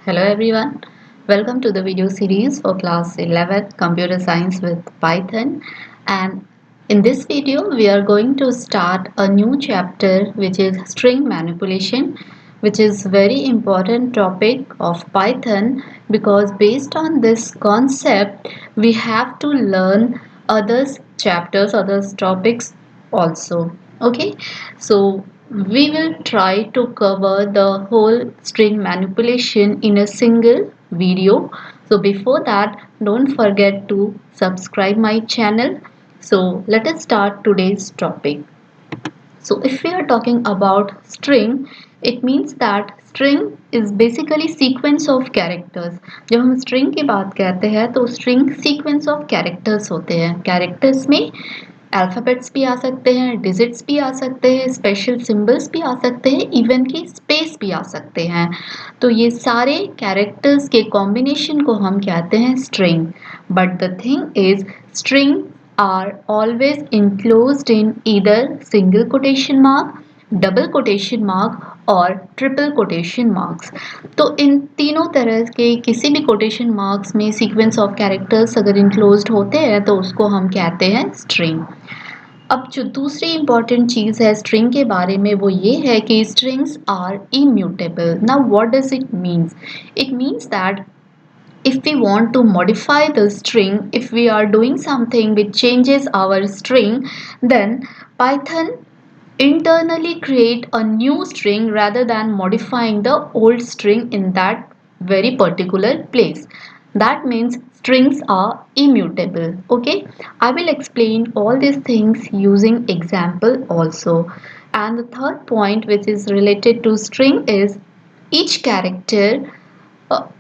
Hello everyone, welcome to the video series for class 11 Computer Science with Python, and in this video we are going to start a new chapter which is string manipulation, which is very important topic of Python because based on this concept we have to learn other chapters, other topics also. Okay, so we will try to cover the whole string manipulation in a single video. So before that, don't forget to subscribe my channel. So let us start today's topic. So if we are talking about string, it means that string is basically sequence of characters. जब हम string की बात कहते हैं तो string sequence of characters होते हैं. Characters में अल्फ़ाबेट्स भी आ सकते हैं, डिजिट्स भी आ सकते हैं, स्पेशल सिंबल्स भी आ सकते हैं, इवन की स्पेस भी आ सकते हैं. तो ये सारे कैरेक्टर्स के कॉम्बिनेशन को हम कहते हैं string. But the thing is string are always enclosed in either single quotation mark, double quotation mark और ट्रिपल कोटेशन मार्क्स. तो इन तीनों तरह के किसी भी कोटेशन मार्क्स में सीक्वेंस ऑफ कैरेक्टर्स अगर इंक्लोज्ड होते हैं तो उसको हम कहते हैं स्ट्रिंग. अब जो दूसरी इंपॉर्टेंट चीज़ है स्ट्रिंग के बारे में वो ये है कि strings are immutable. Now what does it means? It means that if we want to modify the string, if we are doing something which changes our string, then Python internally create a new string rather than modifying the old string in that very particular place. That means strings are immutable. Okay, I will explain all these things using example also. And the third point which is related to string is each character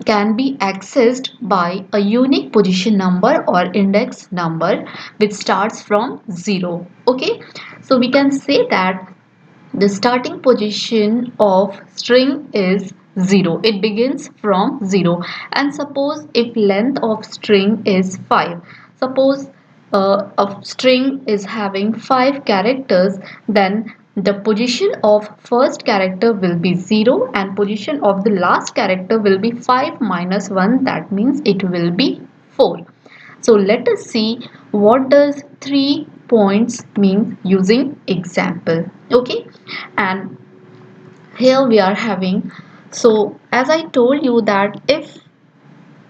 can be accessed by a unique position number or index number which starts from 0. Okay, so we can say that the starting position of string is 0. It begins from 0. And suppose if length of string is 5, suppose a string is having 5 characters, then the position of first character will be 0 and position of the last character will be 5 minus 1. That means it will be 4. So let us see what does 3 points mean using example. Okay, and here we are having, so as I told you that if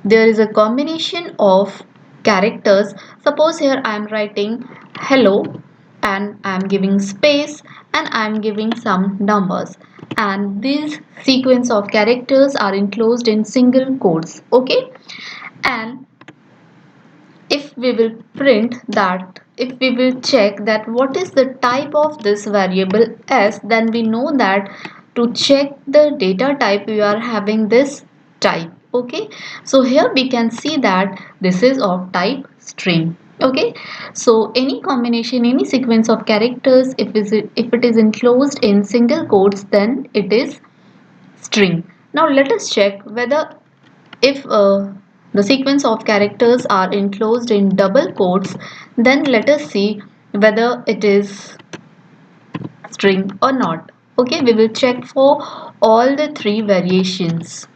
there is a combination of characters, suppose here I am writing hello and I am giving space and I am giving some numbers, and these sequence of characters are enclosed in single quotes. Okay, and if we will print that, if we will check that what is the type of this variable s, then we know that to check the data type we are having this type. Okay, so here we can see that this is of type string. Okay, so any combination, any sequence of characters, if it is enclosed in single quotes, then it is string. Now let us check whether if the sequence of characters are enclosed in double quotes, then let us see whether it is string or not. Okay, we will check for all the three variations.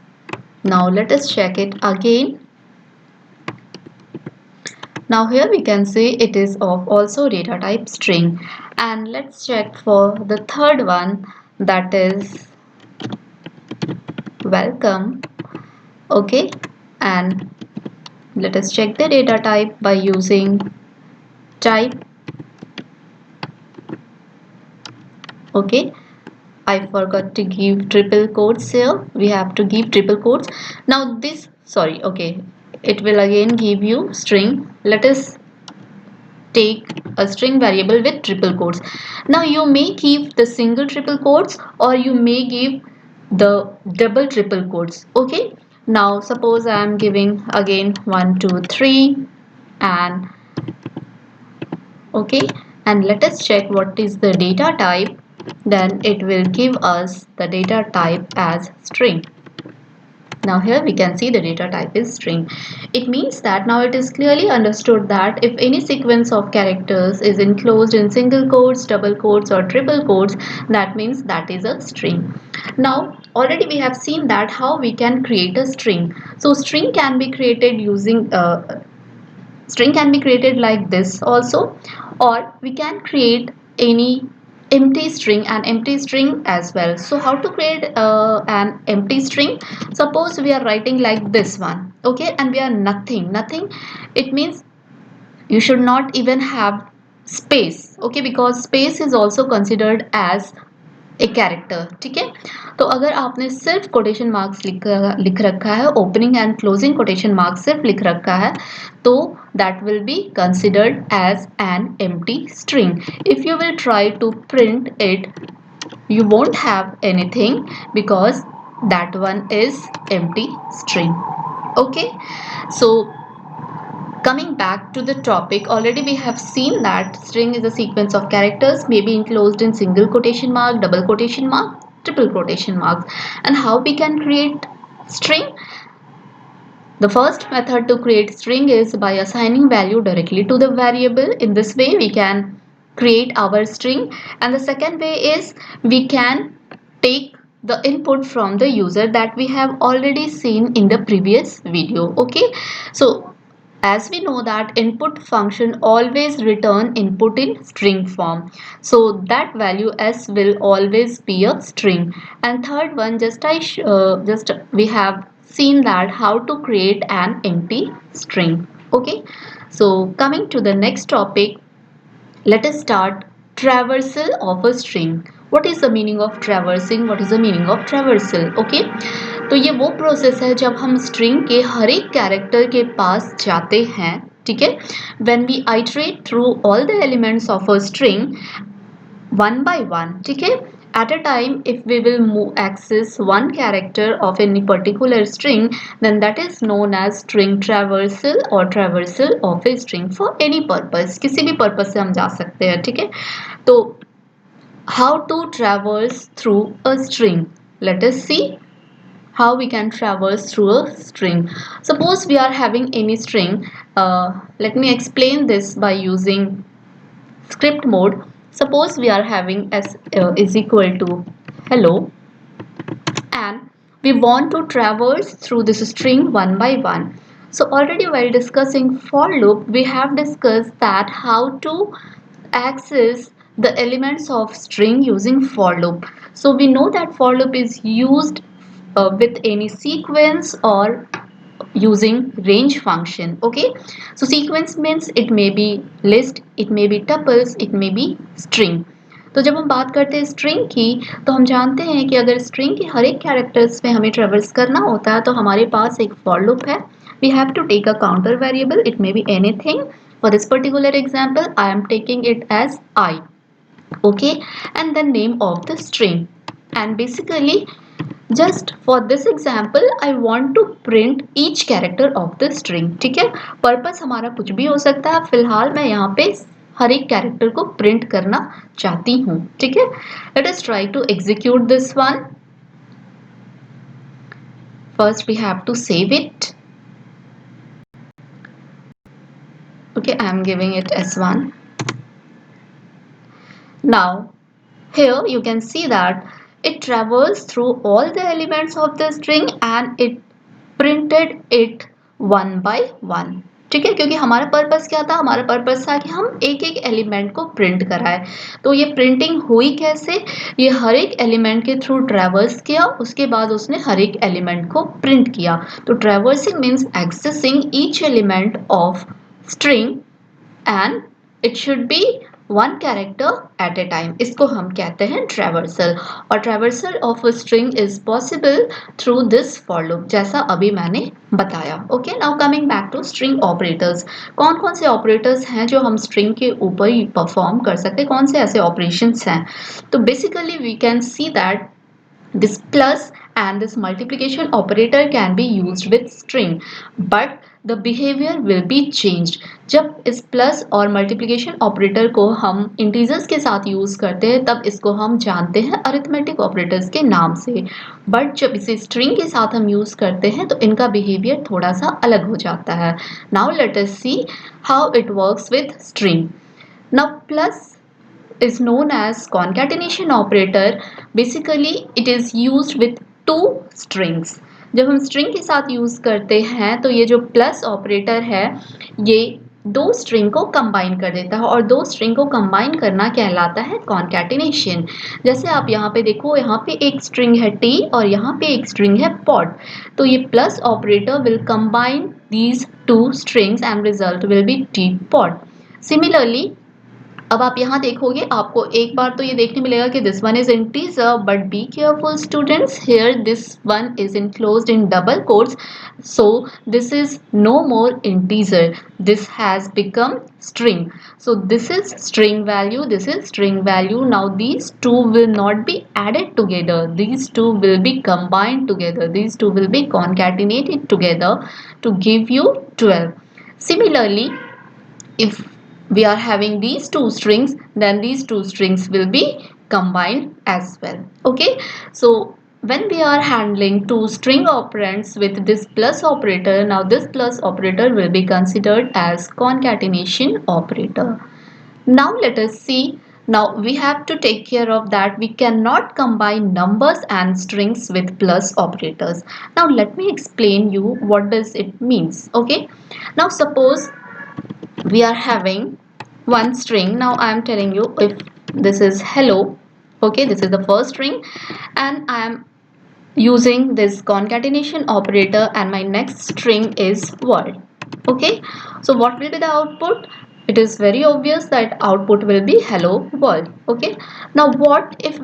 Now let us check it again. Now here we can see it is of also data type string, and let's check for the third one, that is welcome. Okay, and let us check the data type by using type. Okay, I forgot to give triple quotes here. We have to give triple quotes. Now this, sorry, okay, it will again give you string. Let us take a string variable with triple quotes. Now you may give the single triple quotes or you may give the double triple quotes. Okay, now suppose I am giving again 1 2 3 and okay, and let us check what is the data type. Then it will give us the data type as string. Now here we can see the data type is string. It means that now it is clearly understood that if any sequence of characters is enclosed in single quotes, double quotes or triple quotes, that means that is a string. Now already we have seen that how we can create a string. So string can be created using string can be created like this also, or we can create any empty string, an empty string as well. So how to create an empty string? Suppose we are writing like this one, okay, and we are nothing. It means you should not even have space, okay, because space is also considered as एक character, ठीक है। तो अगर आपने सिर्फ quotation marks लिख रखा है, opening and closing quotation marks सिर्फ लिख रखा है, तो that will be considered as an empty string. If you will try to print it, you won't have anything because that one is empty string, okay। So coming back to the topic, already we have seen that string is a sequence of characters, may be enclosed in single quotation mark, double quotation mark, triple quotation marks. And how we can create string? The first method to create string is by assigning value directly to the variable. In this way we can create our string. And the second way is we can take the input from the user that we have already seen in the previous video, okay। So as we know that input function always return input in string form, so that value s will always be a string. And third one, just we have seen that how to create an empty string, okay। So coming to the next topic, let us start traversal of a string. What is the meaning of traversing? What is the meaning of traversal? Okay, तो ये वो process है जब हम string के हर एक character के पास जाते हैं, ठीक है। When we iterate through all the elements of a string one by one, ठीक है, at a time, if we will access one character of any particular string, then that is known as string traversal or traversal of a string for any purpose। किसी भी purpose से हम जा सकते हैं, ठीक है। तो how to traverse through a string? Let us see how we can traverse through a string. Suppose we are having any string. Let me explain this by using script mode. Suppose we are having s is equal to hello, and we want to traverse through this string one by one. So already while discussing for loop, we have discussed that how to access the elements of string using for loop. So we know that for loop is used with any sequence or using range function, okay। So sequence means it may be list, it may be tuples, it may be string। तो जब हम बात करते हैं string की, तो हम जानते हैं कि अगर स्ट्रिंग के हर एक कैरेक्टर्स में हमें ट्रेवर्स करना होता है तो हमारे पास एक फॉर लूप है। We have to take a counter variable, it may be anything. For this particular example I am taking it as I, okay, and the name of the string। And basically just for this example I want to print each character of the string, ठीक है। Purpose हमारा कुछ भी हो सकता है, फिलहाल मैं यहाँ पे हर एक कैरेक्टर को प्रिंट करना चाहती हूँ, ठीक है। Let us try to execute this one. First we have to save it, okay, I am giving it s1। Now here you can see that it traversed through all the elements of the string and it printed it one by one, ठीक है। क्योंकि हमारा purpose क्या था? हमारा purpose था कि हम एक एक एलिमेंट को प्रिंट कराएं। तो ये प्रिंटिंग हुई कैसे? ये हर एक एलिमेंट के थ्रू ट्रैवर्स किया, उसके बाद उसने हर एक एलिमेंट को प्रिंट किया। तो traversing means accessing each element of string and it should be one character at a time. इसको हम कहते हैं ट्रैवर्सल। और traversal of a string is possible through this for loop, जैसा अभी मैंने बताया, okay. Now coming back to string operators. कौन कौन से ऑपरेटर्स हैं जो हम स्ट्रिंग के ऊपर ही परफॉर्म कर सकते हैं? कौन से ऐसे ऑपरेशंस हैं? तो basically we can see that this plus and this multiplication operator can be used with string, but the behavior will be changed। जब इस प्लस और मल्टीप्लिकेशन ऑपरेटर को हम इंटीजर्स के साथ यूज करते हैं तब इसको हम जानते हैं अरिथमेटिक ऑपरेटर्स के नाम से, बट जब इसे स्ट्रिंग के साथ हम यूज करते हैं तो इनका बिहेवियर थोड़ा सा अलग हो जाता है। Now let us see how it works with string. Now plus is known as concatenation operator. Basically it is used with two strings. जब हम स्ट्रिंग के साथ यूज करते हैं तो ये जो प्लस ऑपरेटर है ये दो स्ट्रिंग को कंबाइन कर देता है, और दो स्ट्रिंग को कंबाइन करना कहलाता है कॉन्कैटिनेशन। जैसे आप यहाँ पे देखो, यहाँ पे एक स्ट्रिंग है टी और यहाँ पे एक स्ट्रिंग है पॉट, तो ये plus operator will combine these two strings and result will be T pot. Similarly अब आप यहाँ देखोगे, आपको एक बार तो ये देखने मिलेगा कि this one is integer, but be careful students, here this one is enclosed in double quotes, so this is no more integer, this has become string. So this is string value, this is string value. Now these two will not be added together, these two will be combined together, these two will be concatenated together to give you 12. Similarly, if we are having these two strings, then these two strings will be combined as well. Okay, so when we are handling two string operands with this plus operator, now this plus operator will be considered as concatenation operator. Now let us see. Now we have to take care of that. We cannot combine numbers and strings with plus operators. Now let me explain you what does it means. Okay, now suppose we are having one string. Now I am telling you, if this is hello, okay, this is the first string, and I am using this concatenation operator, and my next string is world. Okay, so what will be the output? It is very obvious that output will be hello world. Okay, now what if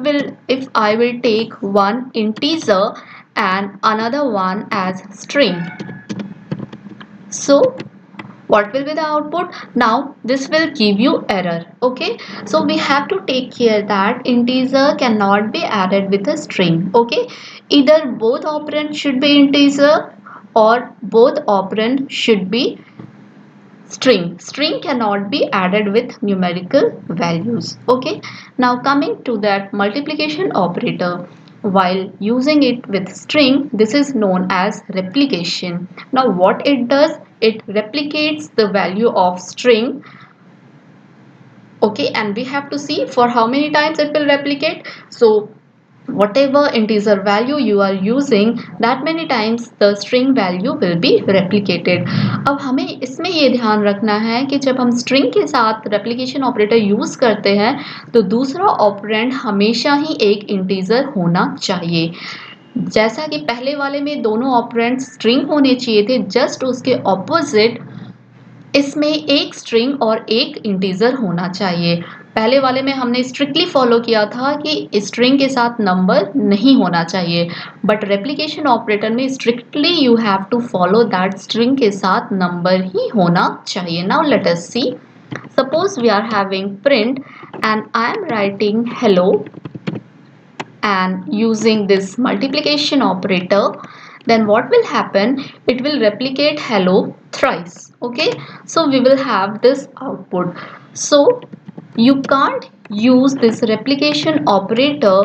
I will take one integer and another one as string? So what will be the output? Now this will give you error. Okay, so we have to take care that integer cannot be added with a string. Okay, either both operand should be integer or both operand should be string cannot be added with numerical values. Okay, now coming to that multiplication operator, while using it with string, this is known as replication. Now what it does, it replicates the value of string. Okay, and we have to see for how many times it will replicate. So whatever integer value you are using, that many times the string value will be replicated. अब हमें इसमें ये ध्यान रखना है कि जब हम string के साथ replication operator यूज करते हैं तो दूसरा ऑपरेंड हमेशा ही एक integer होना चाहिए। जैसा कि पहले वाले में दोनों ऑपरेंड string होने चाहिए थे, जस्ट उसके ऑपोजिट इसमें एक स्ट्रिंग और एक इंटीजर होना चाहिए। पहले वाले में हमने स्ट्रिक्टली फॉलो किया था कि स्ट्रिंग के साथ नंबर नहीं होना चाहिए, बट रेप्लिकेशन ऑपरेटर में strictly you have to follow that string के साथ नंबर ही होना चाहिए। Now let us see, suppose we are having print and I am writing hello and using this multiplication operator, then what will happen, it will replicate hello thrice. Okay, so we will have this output. So you can't use this replication operator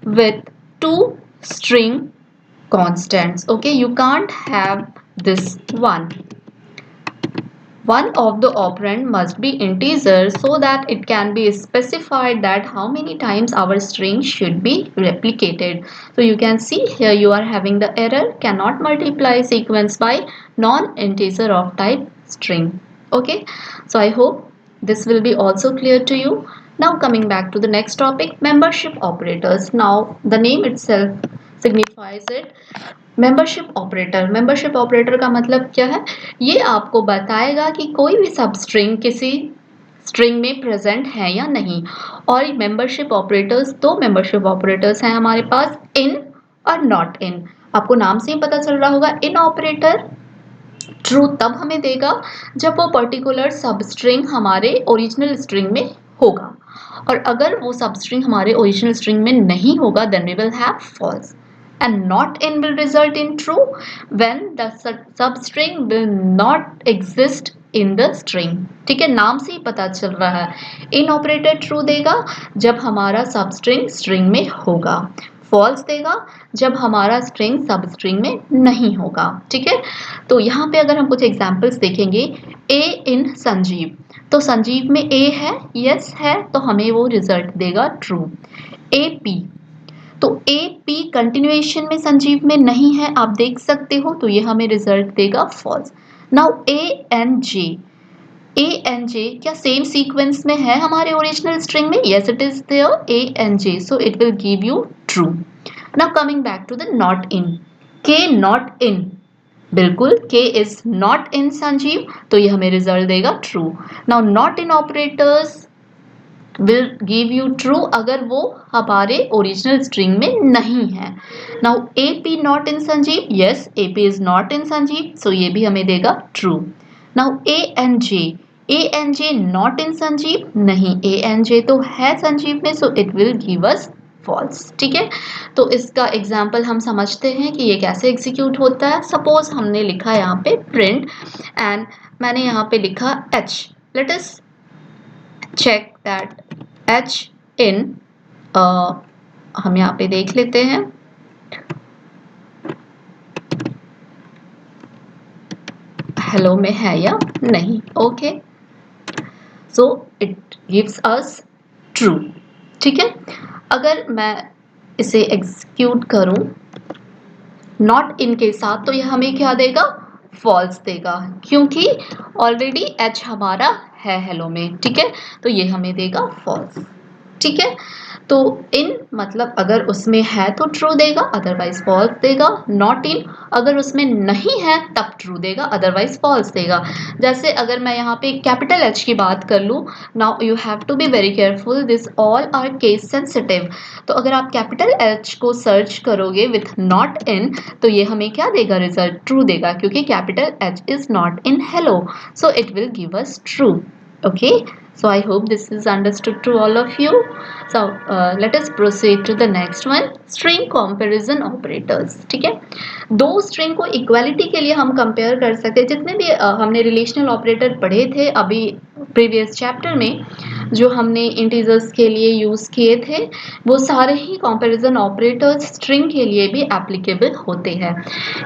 with two string constants. Okay, you can't have this one of the operand must be integer so that it can be specified that how many times our string should be replicated. So you can see here you are having the error, cannot multiply sequence by non-integer of type string. Okay, so I hope this will be also clear to you. Now coming back to the next topic, membership operators. Now the name itself signifies it, membership operator का मतलब क्या है, ये आपको बताएगा कि कोई भी सब स्ट्रिंग किसी स्ट्रिंग में प्रेजेंट है या नहीं। और मेंबरशिप ऑपरेटर्स, दो मेंबरशिप ऑपरेटर्स हैं हमारे पास, इन और नॉट इन। आपको नाम से ही पता चल रहा होगा, इन ऑपरेटर ट्रू तब हमें देगा जब वो पर्टिकुलर सब स्ट्रिंग हमारे ओरिजिनल स्ट्रिंग में होगा, और अगर वो सब स्ट्रिंग हमारे ओरिजिनल स्ट्रिंग में नहीं होगा then we will have false, and not in will result in true when the substring will not exist in the string. ठीक है, नाम से ही पता चल रहा है, इन ऑपरेटर ट्रू देगा जब हमारा सबस्ट्रिंग स्ट्रिंग में होगा, फॉल्स देगा जब हमारा स्ट्रिंग सब स्ट्रिंग में नहीं होगा। ठीक है, तो यहाँ पे अगर हम कुछ एग्जांपल्स देखेंगे, ए इन संजीव, तो संजीव में ए है, यस है, तो हमें वो रिजल्ट देगा ट्रू। ए पी, तो ए पी कंटिन्यूएशन में संजीव में नहीं है, आप देख सकते हो, तो ये हमें रिजल्ट देगा false. Now A and J, A and J क्या सेम सीक्वेंस में है हमारे ओरिजिनल स्ट्रिंग में? Yes it is there, A and J, so it will give you true. Now coming back to the not in, K not इन, बिल्कुल के is not in Sanjeev, तो ये हमें रिजल्ट देगा true. Now not in operators will give you true अगर वो हमारे original string में नहीं है। Now A P not in Sanjeev, yes A P is not in Sanjeev, so ये भी हमें देगा true. Now A and J not in Sanjeev, नहीं ए एंड जे तो है संजीव में, so it will give us false. ठीक है, तो इसका एग्जाम्पल हम समझते हैं कि ये कैसे एग्जीक्यूट होता है। सपोज हमने लिखा यहाँ पे प्रिंट एंड मैंने यहाँ पे लिखा H, let us check that H in हम यहाँ पे देख लेते हैं, हेलो में है या नहीं। Okay, so it gives us true. ठीक है, अगर मैं इसे एग्जीक्यूट करूं नॉट इन के साथ, तो यह हमें क्या देगा? फॉल्स देगा, क्योंकि ऑलरेडी H हमारा है हेलो में। ठीक है, तो ये हमें देगा फॉल्स। ठीक है, तो इन मतलब अगर उसमें है तो ट्रू देगा, अदरवाइज फॉल्स देगा। नॉट इन अगर उसमें नहीं है तब ट्रू देगा, अदरवाइज फॉल्स देगा। जैसे अगर मैं यहाँ पे कैपिटल H की बात कर लूँ, now you have to be very careful, this all are case sensitive. तो अगर आप कैपिटल H को सर्च करोगे विथ नॉट इन, तो ये हमें क्या देगा? रिजल्ट ट्रू देगा, क्योंकि capital H is not in hello, so it will give us true. Okay, so I hope this is understood to all of you. So let us proceed to the next one, string comparison operators. ठीक है, दो string को equality के लिए हम compare कर सकते हैं। जितने भी हमने रिलेशनल ऑपरेटर पढ़े थे अभी प्रीवियस चैप्टर में, जो हमने इंटीजर्स के लिए यूज़ किए थे, वो सारे ही कंपैरिजन ऑपरेटर्स स्ट्रिंग के लिए भी एप्लीकेबल होते हैं।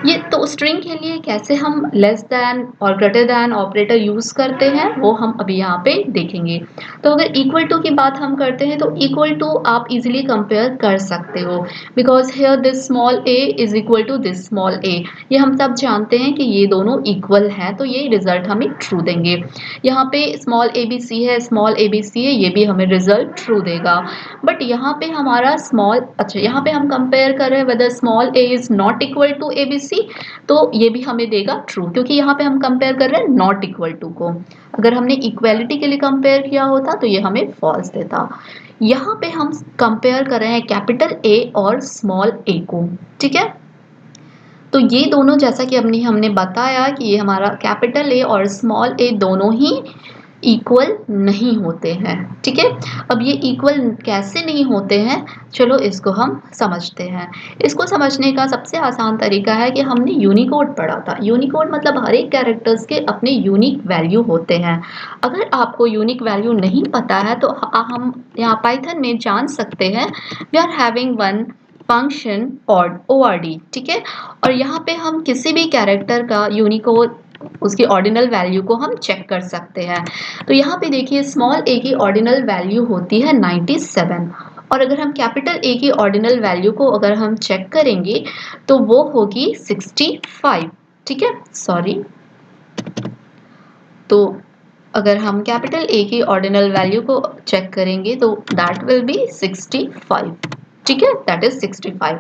ये तो स्ट्रिंग के लिए कैसे हम लेस दैन और ग्रेटर दैन ऑपरेटर यूज़ करते हैं वो हम अभी यहाँ पे देखेंगे। तो अगर इक्वल टू की बात हम करते हैं, तो इक्वल टू आप इजीली कंपेयर कर सकते हो, because here this small A is equal to this small A, ये हम सब जानते हैं कि ये दोनों इक्वल हैं, तो ये रिजल्ट हमें ट्रू देंगे। यहाँ पे स्मॉल ए बी सी है, स्मॉल ए बी सी है, ये भी हमें रिजल्ट ट्रू देगा। बट यहाँ पे हमारा स्मॉल, अच्छा यहाँ पे हम कंपेयर कर रहे हैं whether small A is not equal to A B C, तो ये भी हमें देगा ट्रू, क्योंकि यहाँ पे हम कंपेयर कर रहे हैं नॉट इक्वल टू को। अगर हमने इक्वेलिटी के लिए कंपेयर किया होता तो ये हमें फॉल्स देता। यहाँ पे हम कंपेयर कर रहे हैं कैपिटल ए और स्मॉल ए को। ठीक है, तो ये दोनों, जैसा कि हमने बताया कि ये हमारा कैपिटल ए और स्मॉल ए दोनों ही इक्वल नहीं होते हैं। ठीक है, अब ये इक्वल कैसे नहीं होते हैं, चलो इसको हम समझते हैं। इसको समझने का सबसे आसान तरीका है कि हमने यूनिकोड पढ़ा था। यूनिकोड मतलब हर एक कैरेक्टर्स के अपने यूनिक वैल्यू होते हैं। अगर आपको यूनिक वैल्यू नहीं पता है तो हम यहाँ पाइथन में जान सकते हैं, we are having one function ORD। ठीक है, और यहाँ पे हम किसी भी कैरेक्टर का यूनिकोड, उसकी ऑर्डिनल वैल्यू को हम चेक कर सकते हैं। तो यहाँ पे देखिए स्मॉल ए की ऑर्डिनल वैल्यू होती है 97, और अगर हम कैपिटल ए की ऑर्डिनल वैल्यू को अगर हम चेक करेंगे तो वो होगी 65। ठीक है, सॉरी, तो अगर हम कैपिटल ए की ऑर्डिनल वैल्यू को चेक करेंगे तो दैट विल बी 65। ठीक है, दैट इज 65।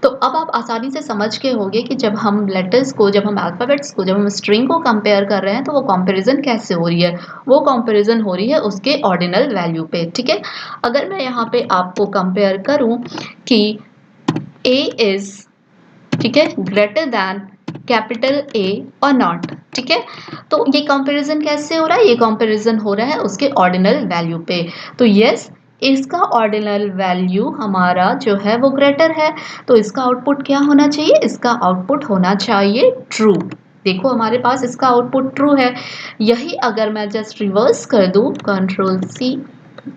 तो अब आप आसानी से समझ के होंगे कि जब हम लेटर्स को, जब हम अल्फाबेट्स को, जब हम स्ट्रिंग को कंपेयर कर रहे हैं तो वो कंपैरिजन कैसे हो रही है। वो कंपैरिजन हो रही है उसके ऑर्डिनल वैल्यू पे। ठीक है, अगर मैं यहाँ पे आपको कंपेयर करूँ कि ए इज, ठीक है, ग्रेटर दैन कैपिटल ए और नॉट। ठीक है, तो ये कंपैरिजन कैसे हो रहा है? ये कंपैरिजन हो रहा है उसके ऑर्डिनल वैल्यू पे। तो यस, इसका ऑर्डिनल वैल्यू हमारा जो है वो ग्रेटर है, तो इसका आउटपुट क्या होना चाहिए? इसका आउटपुट होना चाहिए ट्रू। देखो हमारे पास इसका आउटपुट ट्रू है। यही अगर मैं जस्ट रिवर्स कर दूं, कंट्रोल सी,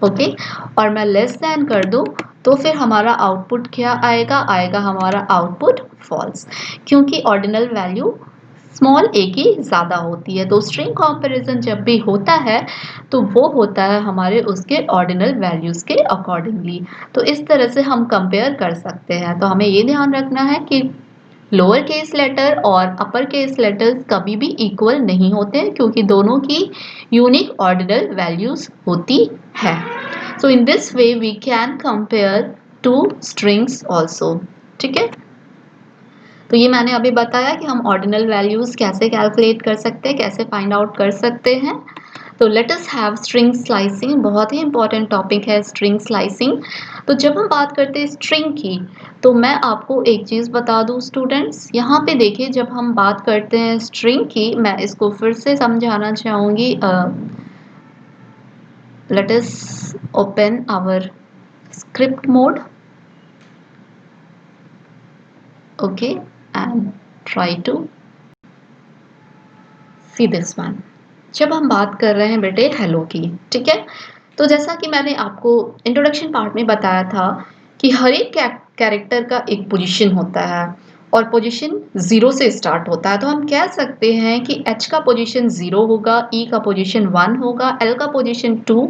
ओके, और मैं लेस देन कर दूं, तो फिर हमारा आउटपुट क्या आएगा? आएगा हमारा आउटपुट फॉल्स, क्योंकि ऑर्डिनल वैल्यू स्मॉल a की ज़्यादा होती है। तो स्ट्रिंग कंपैरिजन जब भी होता है तो वो होता है हमारे उसके ऑर्डिनल वैल्यूज़ के अकॉर्डिंगली। तो इस तरह से हम कंपेयर कर सकते हैं। तो हमें ये ध्यान रखना है कि लोअर केस लेटर और अपर केस लेटर्स कभी भी इक्वल नहीं होते हैं, क्योंकि दोनों की यूनिक ऑर्डिनल वैल्यूज़ होती है। So in this way we can compare two strings also. ठीक है, तो ये मैंने अभी बताया कि हम ऑर्डिनल वैल्यूज कैसे कैलकुलेट कर सकते हैं, कैसे फाइंड आउट कर सकते हैं। तो let us have string slicing. बहुत ही इंपॉर्टेंट टॉपिक है स्ट्रिंग स्लाइसिंग। तो जब हम बात करते हैं स्ट्रिंग की, तो मैं आपको एक चीज़ बता दूं स्टूडेंट्स, यहाँ पे देखिए जब हम बात करते हैं स्ट्रिंग की, मैं इसको फिर से समझाना चाहूँगी। Let us open our script mode, okay, and try to see this one. जब हम बात कर रहे हैं बेटे हेलो की, ठीक है, तो जैसा कि मैंने आपको इंट्रोडक्शन पार्ट में बताया था कि हर एक कैरेक्टर का एक पोजीशन होता है और पोजीशन 0 से स्टार्ट होता है। तो हम कह सकते हैं कि H का पोजीशन 0 होगा, E का पोजीशन 1 होगा, L का पोजीशन 2,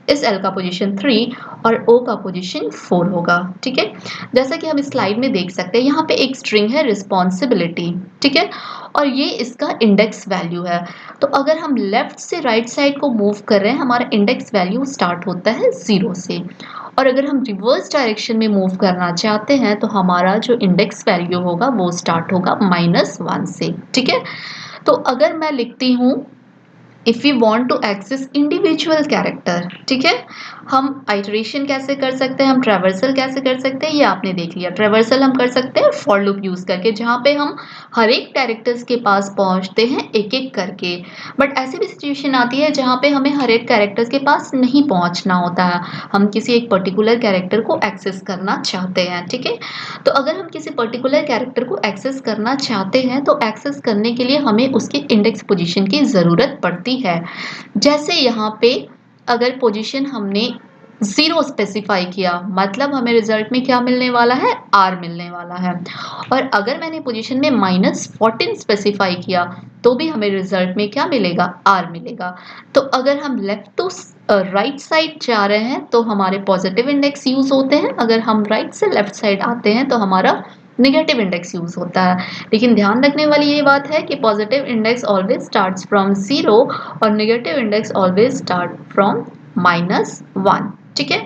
इस L का पोजीशन 3 और O का पोजीशन 4 होगा। ठीक है, जैसा कि हम इस स्लाइड में देख सकते हैं, यहाँ पे एक स्ट्रिंग है रिस्पॉन्सिबिलिटी, ठीक है, और ये इसका इंडेक्स वैल्यू है। तो अगर हम लेफ्ट से राइट साइड को मूव कर रहे हैं, हमारा इंडेक्स वैल्यू स्टार्ट होता है 0 से, और अगर हम रिवर्स डायरेक्शन में मूव करना चाहते हैं तो हमारा जो इंडेक्स वैल्यू होगा वो स्टार्ट होगा -1 से। ठीक है, तो अगर मैं लिखती हूँ if you want to access individual character, ठीक है, हम आइटरेशन कैसे कर सकते हैं, हम ट्रैवर्सल कैसे कर सकते हैं, ये आपने देख लिया। ट्रैवर्सल हम कर सकते हैं फॉर लूप यूज करके, जहाँ पे हम हर एक कैरेक्टर्स के पास पहुंचते हैं एक एक करके। बट ऐसी भी सिचुएशन आती है जहाँ पे हमें हर एक कैरेक्टर्स के पास नहीं पहुंचना होता है, हम किसी एक पर्टिकुलर कैरेक्टर को एक्सेस करना चाहते हैं। ठीक है, तो अगर हम किसी पर्टिकुलर कैरेक्टर को एक्सेस करना चाहते हैं तो एक्सेस करने के लिए हमें उसके इंडेक्स पोजीशन की ज़रूरत पड़ती है। जैसे यहाँ पे अगर पोजीशन हमने 0 स्पेसिफाई किया, मतलब हमें रिजल्ट में क्या मिलने वाला है, R मिलने वाला है। और अगर मैंने पोजीशन में -14 स्पेसिफाई किया तो भी हमें रिजल्ट में क्या मिलेगा, R मिलेगा। तो अगर हम लेफ्ट टू राइट साइड जा रहे हैं तो हमारे पॉजिटिव इंडेक्स यूज होते हैं, अगर हम राइट से लेफ्ट साइड आते हैं तो हमारा नेगेटिव इंडेक्स यूज होता है। लेकिन ध्यान रखने वाली ये बात है कि positive index always starts from 0 और negative index always start from -1। ठीक है,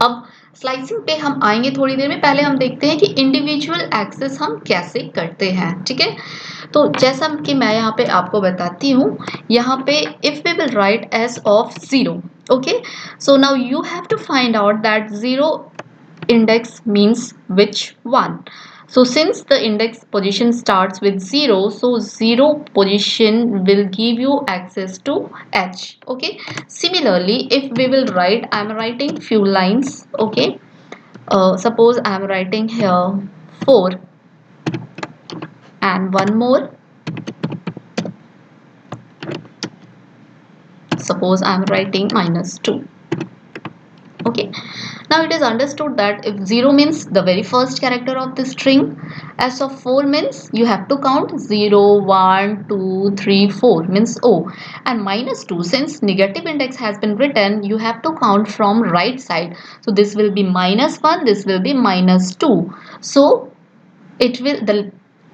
अब स्लाइसिंग पे हम आएंगे थोड़ी देर में। पहले हम देखते हैं कि इंडिविजुअल एक्सेस हम कैसे करते हैं। ठीक है, तो जैसा कि मैं यहाँ पे आपको बताती हूँ, यहाँ पे if we will write s of 0, okay, so now you have to find out that 0 index means which one. So since the index position starts with 0, so 0 position will give you access to H. Okay, similarly if we will write, I am writing few lines. Okay, suppose I am writing here 4 and one more, suppose I am writing -2. Okay, now it is understood that if 0 means the very first character of the string, as of 4 means you have to count 0 1 2 3 4 means O, and -2 since negative index has been written, you have to count from right side, so this will be -1, this will be -2, so it will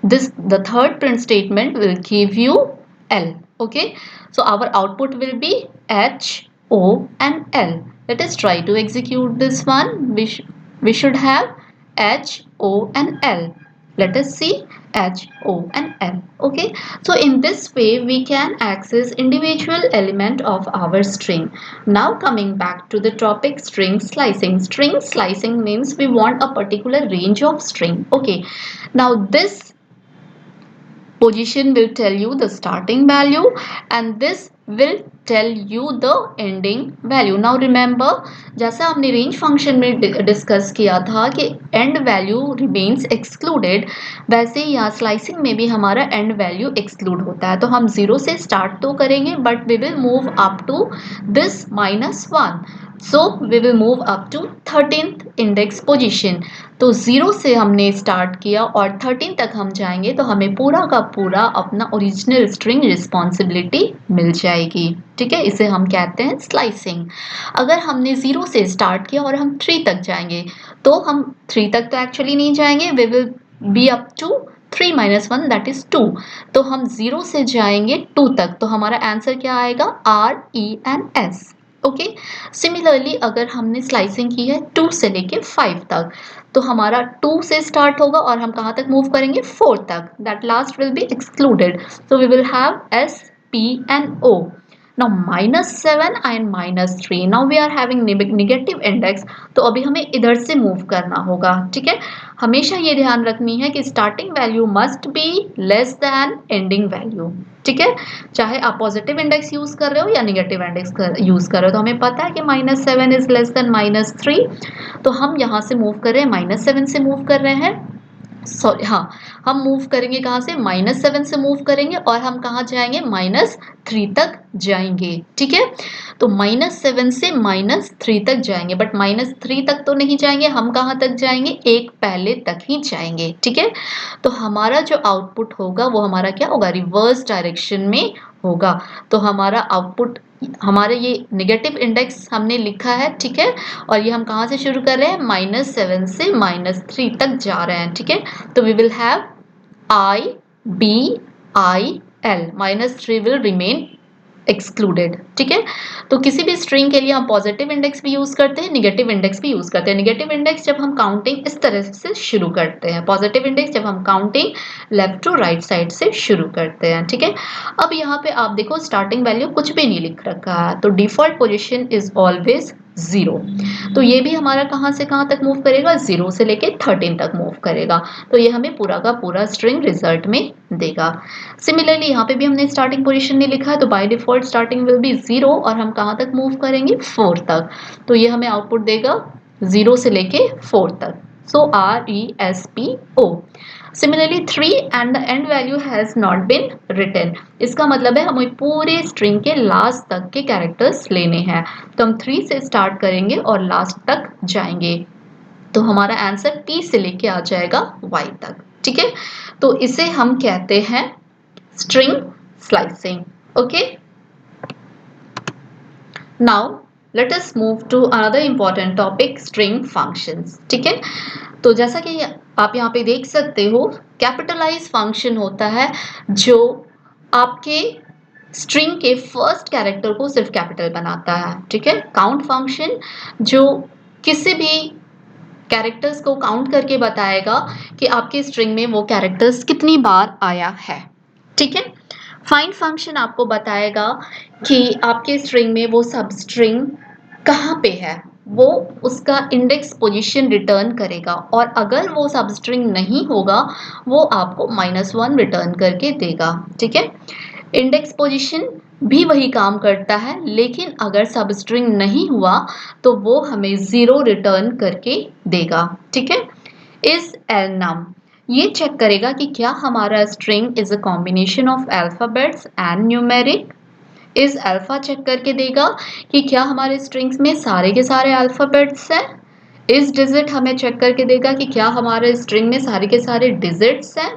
the third print statement will give you L. Okay, so our output will be H, O and L. Let us try to execute this one. We should have H, O and L. Let us see H, O and L. Okay, so in this way we can access individual element of our string. Now coming back to the topic string slicing. String slicing means we want a particular range of string. Okay, now this position will tell you the starting value and this will tell you the ending value. Now remember, जैसा हमने range function में discuss किया था कि and value remains excluded, वैसे ही यहाँ slicing में भी हमारा एंड वैल्यू एक्सक्लूड होता है। तो हम 0 से स्टार्ट तो करेंगे but we will move up to this -1। So we will move up to 13th index position. तो 0 से हमने स्टार्ट किया और 13 तक हम जाएंगे तो हमें पूरा का पूरा अपना ओरिजिनल स्ट्रिंग रिस्पॉन्सिबिलिटी मिल जाएगी। ठीक है, इसे हम कहते हैं स्लाइसिंग। अगर हमने 0 से स्टार्ट किया और हम 3 तक जाएंगे तो हम 3 तक तो एक्चुअली नहीं जाएंगे, we will be up to 3 minus 1 that is 2। तो हम 0 से जाएंगे 2 तक, तो हमारा आंसर क्या आएगा? RENS। ओके, सिमिलरली अगर हमने स्लाइसिंग की है 2 से लेके 5 तक, तो हमारा 2 से स्टार्ट होगा और हम कहाँ तक मूव करेंगे? 4 तक। That last will be excluded, so we will have S, P and O। now -7 and -3, now we are having negative index, तो अभी हमें इधर से मूव करना होगा। ठीक है, हमेशा ये ध्यान रखनी है कि starting value must be less than ending value. ठीक है, चाहे आप पॉजिटिव इंडेक्स यूज कर रहे हो या निगेटिव इंडेक्स यूज कर रहे हो। तो हमें पता है कि -7 इज लेस देन -3, तो हम यहाँ से मूव कर रहे हैं, -7 से मूव कर रहे हैं। सॉरी, हाँ, हम मूव करेंगे कहाँ से? -7 से मूव करेंगे और हम कहाँ जाएंगे? -3 तक जाएंगे। ठीक है, तो -7 से -3 तक जाएंगे, बट -3 तक तो नहीं जाएंगे, हम कहाँ तक जाएंगे? एक पहले तक ही जाएंगे। ठीक है, तो हमारा जो आउटपुट होगा वो हमारा क्या होगा? रिवर्स डायरेक्शन में होगा। तो हमारा आउटपुट, हमारे ये नेगेटिव इंडेक्स हमने लिखा है। ठीक है, और ये हम कहाँ से शुरू कर रहे हैं? -7 से -3 तक जा रहे हैं। ठीक है, तो we will have IBIL, -3 will remain excluded. ठीक है, तो किसी भी स्ट्रिंग के लिए हम पॉजिटिव इंडेक्स भी यूज करते हैं, निगेटिव इंडेक्स भी यूज करते हैं। निगेटिव इंडेक्स जब हम काउंटिंग इस तरह से शुरू करते हैं, पॉजिटिव इंडेक्स जब हम counting left to right side से शुरू करते हैं। ठीक है, अब यहाँ पे आप देखो स्टार्टिंग वैल्यू कुछ भी नहीं लिख रखा है, तो डिफॉल्ट पोजिशन इज ऑलवेज 0। तो ये भी हमारा कहाँ से कहाँ तक मूव करेगा? 0 से लेके 13 तक मूव करेगा। तो ये हमें पूरा का पूरा स्ट्रिंग रिजल्ट में देगा। सिमिलरली यहाँ पे भी हमने स्टार्टिंग पोजीशन नहीं लिखा है, तो by default starting will be 0 और हम कहाँ तक मूव करेंगे? 4 तक। तो ये हमें आउटपुट देगा 0 से लेके 4 तक। So RESPO। Similarly 3 and the end value has not been written. इसका मतलब है हमें पूरे स्ट्रिंग के लास्ट तक के कैरेक्टर्स लेने हैं। तो हम 3 से स्टार्ट करेंगे और लास्ट तक जाएंगे, तो हमारा आंसर T से लेके आ जाएगा Y तक। ठीक है, तो इसे हम कहते हैं string slicing. Okay, now let us move to another important topic, string functions. ठीक है, तो जैसा कि आप यहाँ पे देख सकते हो, कैपिटलाइज फंक्शन होता है जो आपके स्ट्रिंग के फर्स्ट कैरेक्टर को सिर्फ कैपिटल बनाता है। ठीक है, काउंट फंक्शन जो किसी भी कैरेक्टर्स को काउंट करके बताएगा कि आपके स्ट्रिंग में वो कैरेक्टर्स कितनी बार आया है। ठीक है, फाइंड फंक्शन आपको बताएगा कि आपके स्ट्रिंग में वो सब स्ट्रिंग कहाँ पे है, वो उसका इंडेक्स पोजीशन रिटर्न करेगा, और अगर वो सब स्ट्रिंग नहीं होगा वो आपको -1 रिटर्न करके देगा। ठीक है, इंडेक्स पोजीशन भी वही काम करता है, लेकिन अगर सब स्ट्रिंग नहीं हुआ तो वो हमें 0 रिटर्न करके देगा। ठीक है, इज एलनम ये चेक करेगा कि क्या हमारा string is a combination of alphabets and numeric. इस अल्फा चेक करके देगा कि क्या हमारे स्ट्रिंग्स में सारे के सारे अल्फाबेट्स हैं। इस डिजिट हमें चेक करके देगा कि क्या हमारे स्ट्रिंग में सारे के सारे डिजिट्स हैं।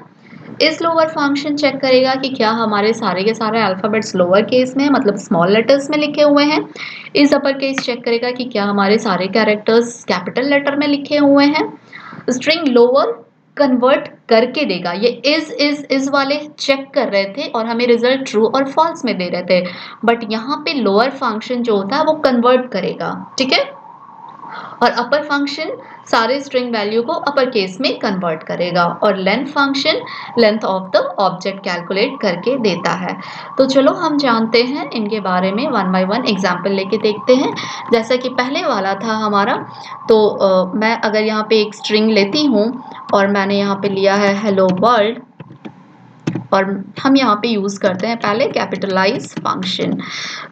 इस लोअर फंक्शन चेक करेगा कि क्या हमारे सारे के सारे अल्फाबेट्स लोअर केस में मतलब स्मॉल लेटर्स में लिखे हुए हैं। इस अपर केस चेक करेगा कि क्या हमारे सारे कैरेक्टर्स कैपिटल लेटर में लिखे हुए हैं। स्ट्रिंग लोअर कन्वर्ट करके देगा। ये इज वाले चेक कर रहे थे और हमें रिजल्ट ट्रू और फॉल्स में दे रहे थे, बट यहाँ पे लोअर फंक्शन जो होता है वो कन्वर्ट करेगा। ठीक है, और अपर फंक्शन सारे स्ट्रिंग वैल्यू को अपर केस में कन्वर्ट करेगा, और length function length of the object calculate करके देता है। तो चलो हम जानते हैं इनके बारे में, वन बाय वन एग्जांपल लेके देखते हैं। जैसा कि पहले वाला था हमारा, तो मैं अगर यहाँ पे एक स्ट्रिंग लेती हूँ और मैंने यहाँ पे लिया है हेलो वर्ल्ड, और हम यहाँ पे यूज करते हैं पहले कैपिटलाइज फंक्शन।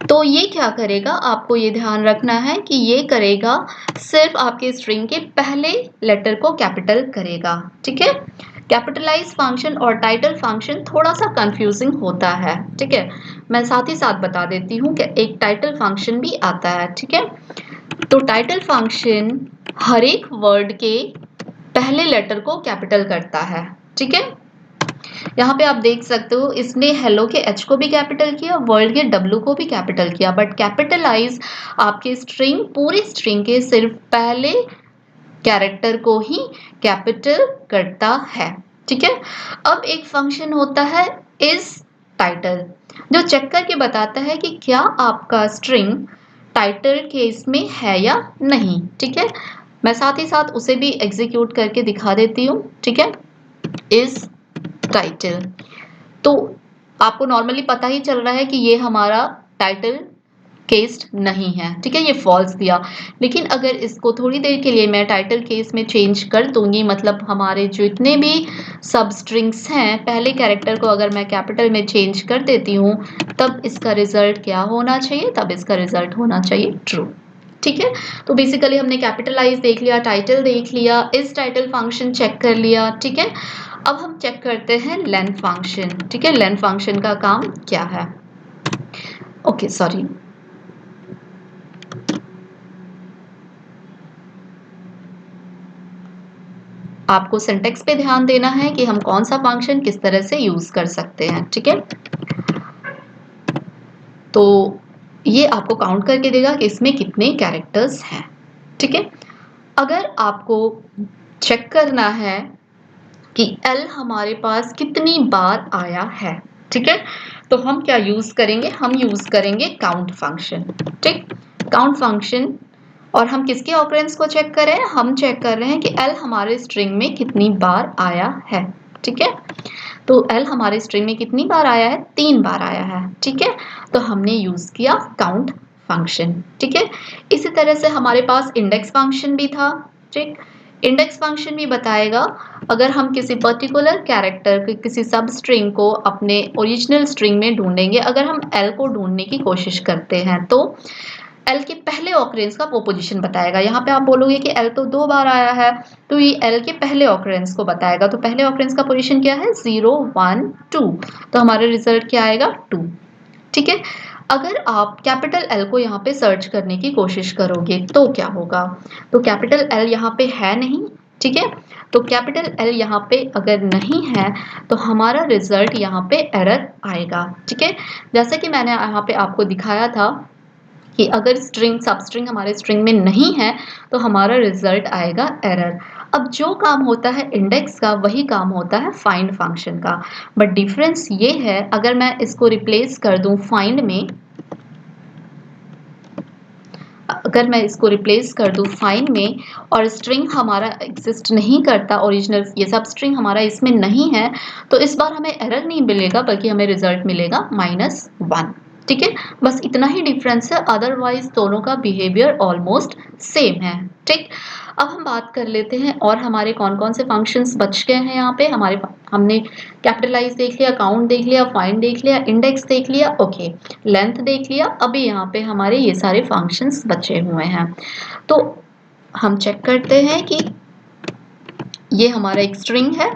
तो ये क्या करेगा, आपको ये ध्यान रखना है कि ये करेगा सिर्फ आपके स्ट्रिंग के पहले लेटर को कैपिटल करेगा। ठीक है, कैपिटलाइज फंक्शन और टाइटल फंक्शन थोड़ा सा कंफ्यूजिंग होता है। ठीक है, मैं साथ ही साथ बता देती हूँ कि एक टाइटल फंक्शन भी आता है। ठीक है, तो टाइटल फंक्शन हर एक वर्ड के पहले लेटर को कैपिटल करता है, ठीक है। यहाँ पे आप देख सकते हो इसने हेलो के एच को भी कैपिटल किया, वर्ल्ड के डब्ल्यू को भी कैपिटल किया, बट कैपिटलाइज आपके स्ट्रिंग पूरी स्ट्रिंग के सिर्फ पहले कैरेक्टर को ही कैपिटल करता है, ठीक है। अब एक फंक्शन होता है इज टाइटल, जो चेक करके बताता है कि क्या आपका स्ट्रिंग टाइटल केस में है या नहीं, ठीक है। मैं साथ ही साथ उसे भी एग्जीक्यूट करके दिखा देती हूँ, ठीक है। इज टाइटल, तो आपको नॉर्मली पता ही चल रहा है कि ये हमारा टाइटल केस्ड नहीं है, ठीक है, ये फॉल्स दिया। लेकिन अगर इसको थोड़ी देर के लिए मैं टाइटल केस में चेंज कर दूंगी, मतलब हमारे जितने भी सब स्ट्रिंग्स हैं पहले कैरेक्टर को अगर मैं कैपिटल में चेंज कर देती हूँ, तब इसका रिजल्ट क्या होना चाहिए, तब इसका रिजल्ट होना चाहिए ट्रू, ठीक है। तो बेसिकली हमने कैपिटलाइज देख लिया, टाइटल देख लिया, इस टाइटल फंक्शन चेक कर लिया, ठीक है। अब हम चेक करते हैं लेन फंक्शन, ठीक है। लेन फंक्शन का काम क्या है, ओके सॉरी, आपको सिंटेक्स पे ध्यान देना है कि हम कौन सा फंक्शन किस तरह से यूज कर सकते हैं, ठीक है। तो ये आपको काउंट करके देगा कि इसमें कितने कैरेक्टर्स हैं, ठीक है। अगर आपको चेक करना है कि L हमारे पास कितनी बार आया है, ठीक है, तो हम क्या यूज करेंगे, हम यूज करेंगे काउंट फंक्शन, ठीक। काउंट फंक्शन, और हम किसके ऑकरेंस को चेक कर रहे हैं, हम चेक कर रहे हैं कि L हमारे स्ट्रिंग में कितनी बार आया है, ठीक है। तो L हमारे स्ट्रिंग में कितनी बार आया है, 3 बार आया है, ठीक है। तो हमने यूज किया काउंट फंक्शन, ठीक है। इसी तरह से हमारे पास इंडेक्स फंक्शन भी था, ठीक। इंडेक्स फंक्शन भी बताएगा अगर हम किसी पर्टिकुलर कैरेक्टर के किसी सब स्ट्रिंग को अपने ओरिजिनल स्ट्रिंग में ढूंढेंगे, अगर हम L को ढूंढने की कोशिश करते हैं तो L के पहले ऑकरेंस का वो पोजीशन बताएगा। यहाँ पे आप बोलोगे कि L तो 2 बार आया है, तो ये L के पहले ऑकरेंस को बताएगा। तो पहले ऑकरेंस का पोजीशन क्या है, 0 1 2, तो हमारा रिजल्ट क्या आएगा 2, ठीक है। अगर आप कैपिटल L को यहाँ पे सर्च करने की कोशिश करोगे तो क्या होगा, तो कैपिटल L यहाँ पे है नहीं, ठीक है। तो कैपिटल L यहाँ पे अगर नहीं है तो हमारा रिजल्ट यहाँ पे एरर आएगा, ठीक है। जैसा कि मैंने यहाँ पे आपको दिखाया था कि अगर स्ट्रिंग सब स्ट्रिंग हमारे स्ट्रिंग में नहीं है तो हमारा रिजल्ट आएगा एरर। अब जो काम होता है इंडेक्स का वही काम होता है फाइंड फंक्शन का, बट डिफरेंस ये है अगर मैं इसको रिप्लेस कर दूं फाइंड में, अगर मैं इसको रिप्लेस कर दूं फाइंड में और स्ट्रिंग हमारा एग्जिस्ट नहीं करता, ओरिजिनल ये सब स्ट्रिंग हमारा इसमें नहीं है, तो इस बार हमें एरर नहीं मिलेगा बल्कि हमें रिजल्ट मिलेगा -1, ठीक है। बस इतना ही डिफरेंस है, अदरवाइज दोनों का बिहेवियर ऑलमोस्ट सेम है, ठीक। अब हम बात कर लेते हैं और हमारे कौन कौन से फंक्शंस बच गए हैं यहाँ पे। हमने कैपिटलाइज देख लिया, काउंट देख लिया, फाइंड देख लिया, इंडेक्स देख लिया, ओके, लेंथ देख लिया। अभी यहाँ पे हमारे ये सारे फंक्शंस बचे हुए हैं, तो हम चेक करते हैं कि ये हमारा एक स्ट्रिंग है,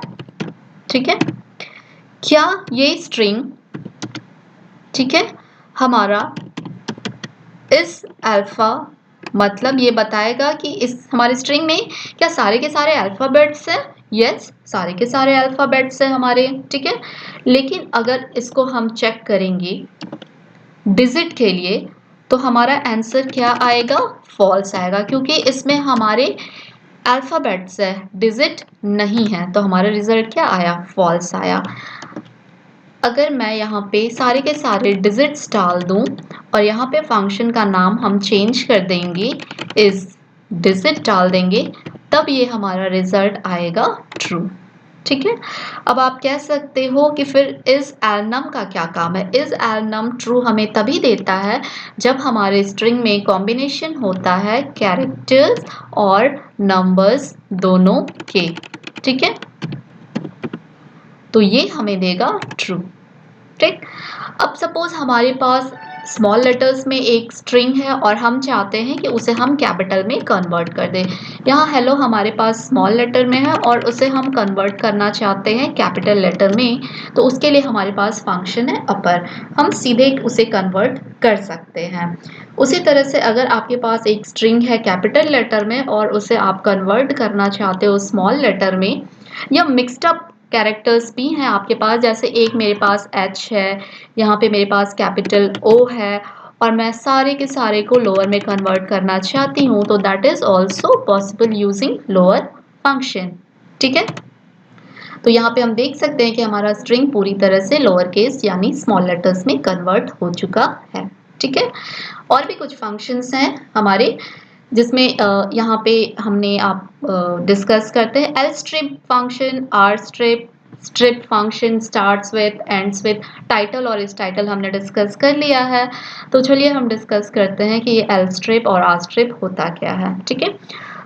ठीक है। क्या ये स्ट्रिंग, ठीक है, हमारा इस अल्फा, मतलब ये बताएगा कि इस हमारे स्ट्रिंग में क्या सारे के सारे अल्फाबेट्स हैं, यस सारे के सारे अल्फाबेट्स हैं हमारे, ठीक है। लेकिन अगर इसको हम चेक करेंगे डिजिट के लिए तो हमारा आंसर क्या आएगा, फॉल्स आएगा, क्योंकि इसमें हमारे अल्फाबेट्स है, डिजिट नहीं है, तो हमारा रिजल्ट क्या आया, फॉल्स आया। अगर मैं यहाँ पे सारे के सारे डिजिट्स डाल दूं और यहाँ पे फंक्शन का नाम हम चेंज कर देंगे, इस डिजिट डाल देंगे, तब ये हमारा रिजल्ट आएगा ट्रू, ठीक है। अब आप कह सकते हो कि फिर इस एलनम का क्या काम है, इस एलनम ट्रू हमें तभी देता है जब हमारे स्ट्रिंग में कॉम्बिनेशन होता है कैरेक्टर्स और नंबर्स दोनों के, ठीक है। तो ये हमें देगा ट्रू, ठीक। अब सपोज हमारे पास स्मॉल लेटर्स में एक स्ट्रिंग है और हम चाहते हैं कि उसे हम कैपिटल में कन्वर्ट कर दें। यहाँ हेलो हमारे पास स्मॉल लेटर में है और उसे हम कन्वर्ट करना चाहते हैं कैपिटल लेटर में, तो उसके लिए हमारे पास फंक्शन है अपर, हम सीधे उसे कन्वर्ट कर सकते हैं। उसी तरह से अगर आपके पास एक स्ट्रिंग है कैपिटल लेटर में और उसे आप कन्वर्ट करना चाहते हो स्मॉल लेटर में, या मिक्स्ड अप कैरेक्टर्स भी हैं आपके पास, जैसे एक मेरे पास एच है, यहाँ पे मेरे पास कैपिटल ओ है और मैं सारे के सारे को लोअर में कन्वर्ट करना चाहती हूँ, तो that is also possible using lower function. ठीक है, तो यहाँ पे हम देख सकते हैं कि हमारा स्ट्रिंग पूरी तरह से लोअर केस यानी स्मॉल लेटर्स में कन्वर्ट हो चुका है। ठीक है, और भी कुछ फंक्शंस हैं हमारे जिसमें यहाँ पे हमने आप डिस्कस करते हैं l strip function, r strip, strip function, starts with, ends with, title और इस टाइटल हमने डिस्कस कर लिया है। तो चलिए हम डिस्कस करते हैं कि ये एल स्ट्रिप और आर स्ट्रिप होता क्या है। ठीक है,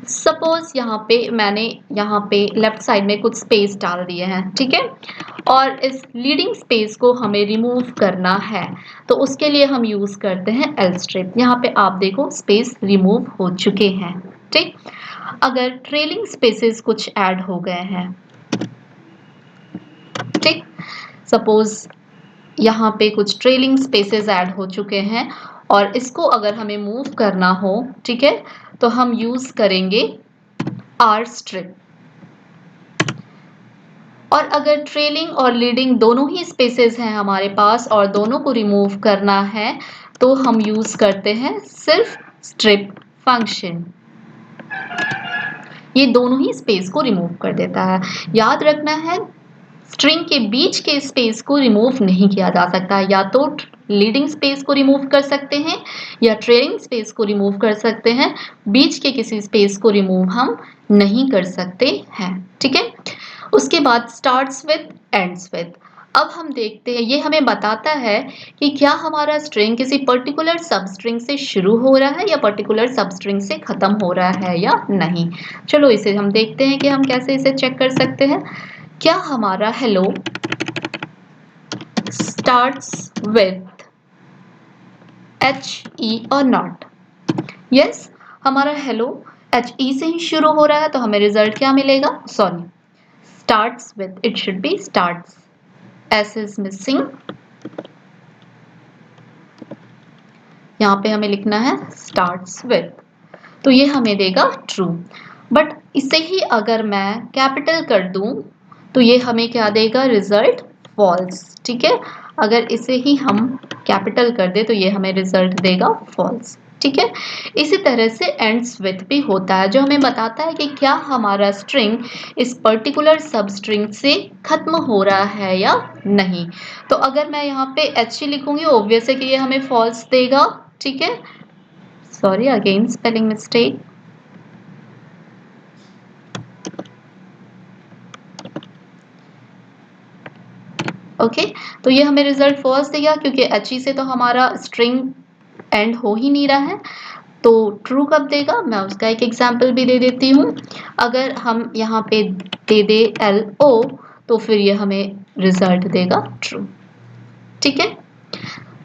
सपोज यहाँ पे मैंने यहाँ पे लेफ्ट साइड में कुछ स्पेस डाल दिए हैं। ठीक है, और इस लीडिंग स्पेस को हमें रिमूव करना है, तो उसके लिए हम यूज करते हैं एल स्ट्रिप। यहाँ पे आप देखो स्पेस रिमूव हो चुके हैं। ठीक, अगर ट्रेलिंग स्पेसेस कुछ ऐड हो गए हैं, ठीक, सपोज यहाँ पे कुछ ट्रेलिंग स्पेसेस ऐड हो चुके हैं और इसको अगर हमें मूव करना हो, ठीक है, तो हम यूज करेंगे आर स्ट्रिप। और अगर ट्रेलिंग और लीडिंग दोनों ही स्पेसेस हैं हमारे पास और दोनों को रिमूव करना है, तो हम यूज करते हैं सिर्फ स्ट्रिप फंक्शन। ये दोनों ही स्पेस को रिमूव कर देता है। याद रखना है, स्ट्रिंग के बीच के स्पेस को रिमूव नहीं किया जा सकता, या तो लीडिंग स्पेस को रिमूव कर सकते हैं या ट्रेलिंग स्पेस को रिमूव कर सकते हैं, बीच के किसी स्पेस को रिमूव हम नहीं कर सकते हैं। ठीक है, उसके बाद स्टार्ट्स विथ, एंड्स विथ। अब हम देखते हैं, ये हमें बताता है कि क्या हमारा स्ट्रिंग किसी पर्टिकुलर सब स्ट्रिंग से शुरू हो रहा है या पर्टिकुलर सब स्ट्रिंग से खत्म हो रहा है या नहीं। चलो इसे हम देखते हैं कि हम कैसे इसे चेक कर सकते हैं। क्या हमारा hello starts with H E और नॉट? यस, हमारा हेलो एच ई से ही शुरू हो रहा है, तो हमें रिजल्ट क्या मिलेगा? Sorry, starts with, it should be starts, s is missing, यहाँ पे हमें लिखना है starts with, तो ये हमें देगा true। बट इसे ही अगर मैं कैपिटल कर दूं तो ये हमें क्या देगा? Result false। ठीक है, अगर इसे ही हम कैपिटल कर दे तो ये हमें रिजल्ट देगा false। ठीक है, इसी तरह से एंड्स विथ भी होता है, जो हमें बताता है कि क्या हमारा स्ट्रिंग इस पर्टिकुलर सब स्ट्रिंग से खत्म हो रहा है या नहीं। तो अगर मैं यहाँ पे एच ही लिखूंगी, ऑब्वियस है कि ये हमें फॉल्स देगा। ठीक है, sorry again spelling mistake. Okay, तो ये हमें रिजल्ट फॉल्स देगा क्योंकि एच ई से तो हमारा स्ट्रिंग एंड हो ही नहीं रहा है। तो ट्रू कब देगा, मैं उसका एक एग्जाम्पल भी दे देती हूँ। अगर हम यहाँ पे दे दे एल ओ, तो फिर ये हमें रिजल्ट देगा ट्रू। ठीक है,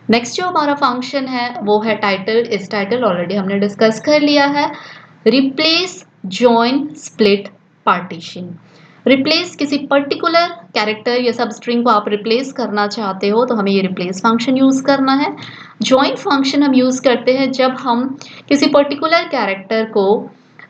नेक्स्ट जो हमारा फंक्शन है वो है टाइटल। इस टाइटल ऑलरेडी हमने डिस्कस कर लिया है। Replace, join, split, partition. Replace, किसी पर्टिकुलर कैरेक्टर या सब स्ट्रिंग को आप रिप्लेस करना चाहते हो तो हमें ये रिप्लेस फंक्शन यूज करना है। जॉइन फंक्शन हम यूज करते हैं जब हम किसी पर्टिकुलर कैरेक्टर को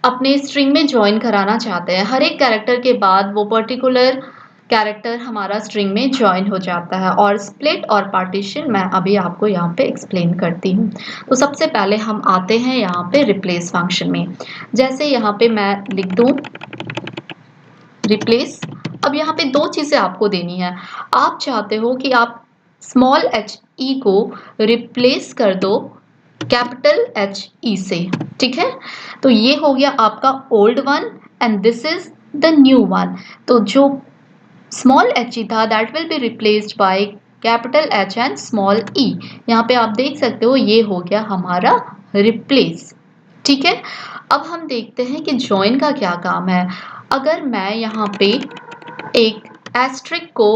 अपने स्ट्रिंग में ज्वाइन कराना चाहते हैं। हर एक कैरेक्टर के बाद वो पर्टिकुलर कैरेक्टर हमारा स्ट्रिंग में ज्वाइन हो जाता है। और स्प्लिट और पार्टीशन मैं अभी आपको यहाँ पे एक्सप्लेन करती हूँ। तो सबसे पहले हम आते हैं यहाँ पे रिप्लेस फंक्शन में। जैसे यहाँ पे मैं लिख दूँ रिप्लेस, अब यहाँ पे दो चीजें आपको देनी है। आप चाहते हो कि आप स्मॉल एच ई को रिप्लेस कर दो कैपिटल एच ई से। ठीक है, तो ये हो गया आपका old one and this is the new one. तो जो स्मॉल एच ई था that will be replaced by capital H and small E. यहाँ पे आप देख सकते हो ये हो गया हमारा रिप्लेस। ठीक है, अब हम देखते हैं कि ज्वाइन का क्या काम है। अगर मैं यहाँ पे एक एस्ट्रिक को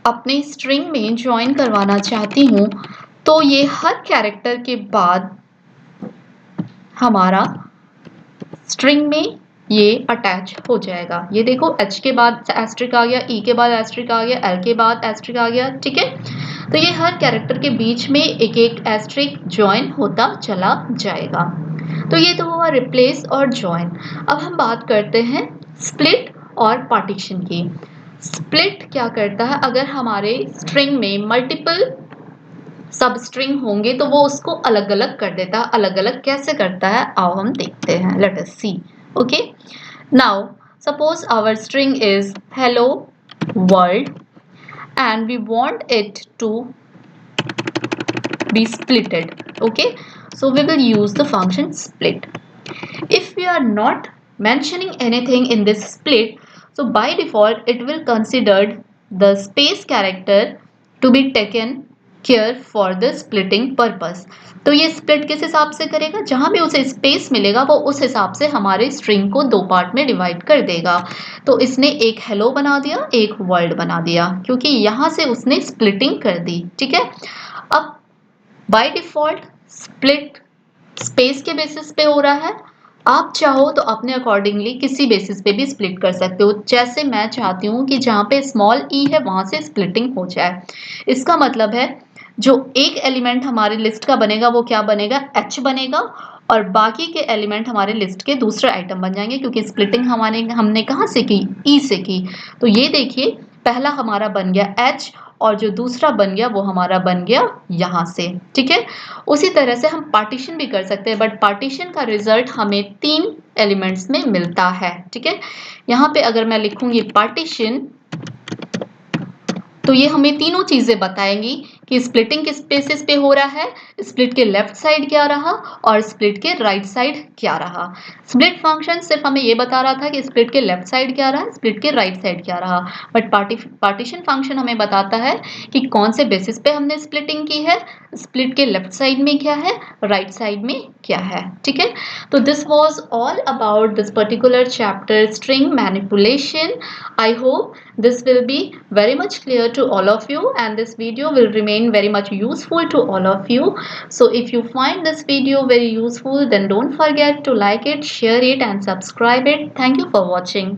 अपने स्ट्रिंग में ज्वाइन करवाना चाहती हूँ तो ये हर कैरेक्टर के बाद हमारा स्ट्रिंग में ये अटैच हो जाएगा। ये देखो एच के बाद एस्ट्रिक आ गया, ई के बाद एस्ट्रिक आ गया, एल के बाद एस्ट्रिक आ गया। ठीक है, तो ये हर कैरेक्टर के बीच में एक एक एस्ट्रिक ज्वाइन होता चला जाएगा। तो ये तो हुआ रिप्लेस और ज्वाइन। अब हम बात करते हैं स्प्लिट और पार्टीशन की। स्प्लिट क्या करता है, अगर हमारे स्ट्रिंग में मल्टीपल सब स्ट्रिंग होंगे तो वो उसको अलग अलग कर देता है। अलग अलग कैसे करता है आओ हम देखते हैं, let us see. Okay, now suppose our string is hello world and we want it to be splitted. Okay, so we will use the function split. If we are not mentioning anything in this split, so by default it will consider the space character to be taken care for the splitting purpose. तो ये split किस हिसाब से करेगा, जहां भी उसे space मिलेगा वो उस हिसाब से हमारे स्ट्रिंग को दो पार्ट में डिवाइड कर देगा। तो इसने एक हेलो बना दिया, एक वर्ल्ड बना दिया, क्योंकि यहां से उसने स्प्लिटिंग कर दी। ठीक है, अब बाय डिफॉल्ट स्प्लिट स्पेस के बेसिस पे हो रहा है। आप चाहो तो अपने अकॉर्डिंगली किसी बेसिस पे भी स्प्लिट कर सकते हो। जैसे मैं चाहती हूँ कि जहाँ पे स्मॉल ई है वहां से स्प्लिटिंग हो जाए। इसका मतलब है जो एक एलिमेंट हमारे लिस्ट का बनेगा वो क्या बनेगा, एच बनेगा, और बाकी के एलिमेंट हमारे लिस्ट के दूसरे आइटम बन जाएंगे, क्योंकि स्प्लिटिंग हमने कहाँ से की, ई से की। तो ये देखिए पहला हमारा बन गया एच और जो दूसरा बन गया वो हमारा बन गया यहाँ से। ठीक है, उसी तरह से हम पार्टीशन भी कर सकते हैं, बट पार्टीशन का रिजल्ट हमें 3 एलिमेंट्स में मिलता है। ठीक है, यहाँ पे अगर मैं लिखूंगी पार्टीशन तो ये हमें तीनों चीजें बताएंगी कि स्प्लिटिंग किस बेसिस पे हो रहा है, स्प्लिट के लेफ्ट साइड क्या रहा और स्प्लिट के राइट साइड क्या रहा। स्प्लिट फंक्शन सिर्फ हमें ये बता रहा था कि स्प्लिट के लेफ्ट साइड क्या रहा, स्प्लिट के राइट साइड क्या रहा, बट पार्टीशन फंक्शन हमें बताता है कि कौन से बेसिस पे हमने स्प्लिटिंग की है, स्प्लिट के लेफ्ट साइड में क्या है, राइट साइड में क्या है। ठीक है, तो this was all about this particular chapter string manipulation. I hope this will be very much clear to all of you, and this video will remain very much useful to all of you. So if you find this video very useful, then don't forget to like it, share it and subscribe it. Thank you for watching.